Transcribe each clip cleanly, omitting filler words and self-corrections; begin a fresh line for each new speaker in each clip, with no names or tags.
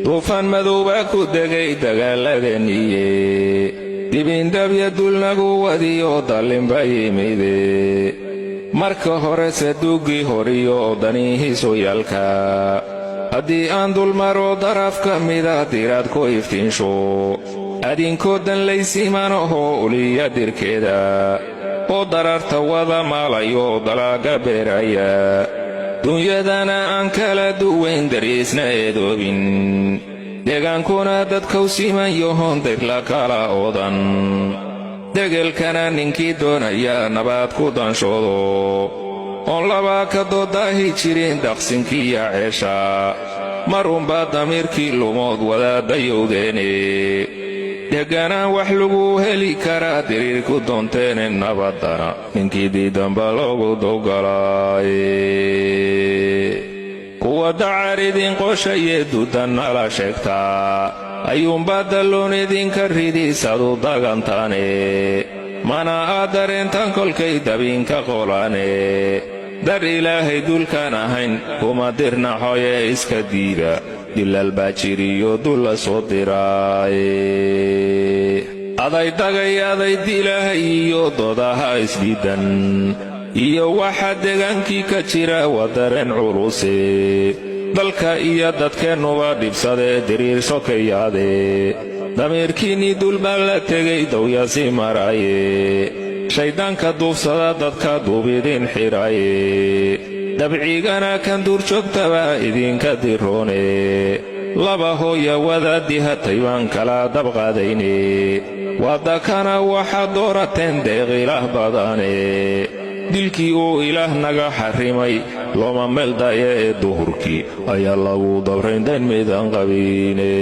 duufaan madowbaa ku degay dagaaladaniye dibindabya dulnagu wadiyo dallinba yimide marka horese duuggii horiyo daniihiisoyaalka haddii aan dulmaro daraf ka mida diraad ku iftiinsho adinkoo danlaysimanaho uliya dirkeeda oo dararta wada maalayo dalaaga beeraya dunyadana aan kala duwayn dariisna eedoobin deegaankuna dadkau siman yohon dirla kala oodan degelkana ninkii doonaya nabaad ku danshoodo oon labaa ka doodaahi jirin daqsinkiiya ceesha marunbaa damiirkii lumood wadaadayowdeene deganaan wax lagu heli karaa diriir ku doonteene nabaddana ninkii diidanba loogu dowgalaaye kuwa dacaridin qoshaye dudan nala sheegtaa ayuunbaa dalloon idinka ridiisadu dagantaane mana aad dareentan kolkay dabiinka qolaane dar ilaahay dulkaan ahayn kuma dirnaxoye iska diida dilal baa jiriyo dulla soo diraaye aday dagay adayd ilaahay iyo doodaha isdiidan iyo waxa degaankii ka jira waa dareen culuse dalka iyo dadkeennuba dhibsadee diriir sokayaade damiirkiinnii dulbaa la tegay dawyasi maraaye shayddaanka duufsada dadka duubidin xidhaaye dabcigana kan duurjoogtaba idinka diroone laba hooya wadaadii hatay baan kala dabqaadayne waddakana waxaad doorateen deeqilaah badane dilkii uu ilaah naga xarrimay looma meeldaya ee duhurkii ayaa lagu dabrayndayn midan qabiine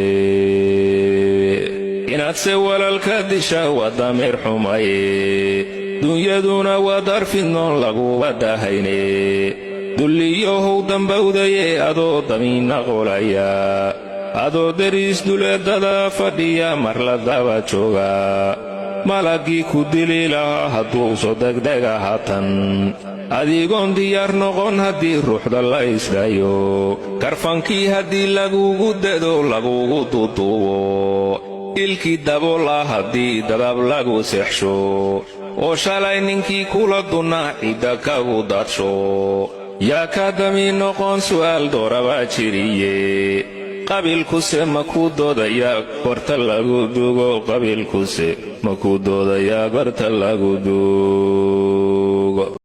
inaadse walaalka disha waa damiir xumaye dunyaduna waa darfidnoon laguba dahayne dulliyohow dambawdaye adoo damiinna qolaya adoo deriis duleedada fadhiya mar la daba jooga malaggii ku dili lahaa hadduu soo degdega haatan adigoon diyaar noqon haddii ruuxda la isdhayo karfankii haddii lagugu dado lagugu duuduubo ilkii daboola haddii dabab lagu seexsho oo shalay ninkii kula dunnaa cidda kagu dadsho yaa ka damiin noqon su'aal doorabaa jiriye qabiilkuse ma kuu doodayaa gorta lagu dugo qabiilkuse ma kuu doodayaa gorta lagu dugo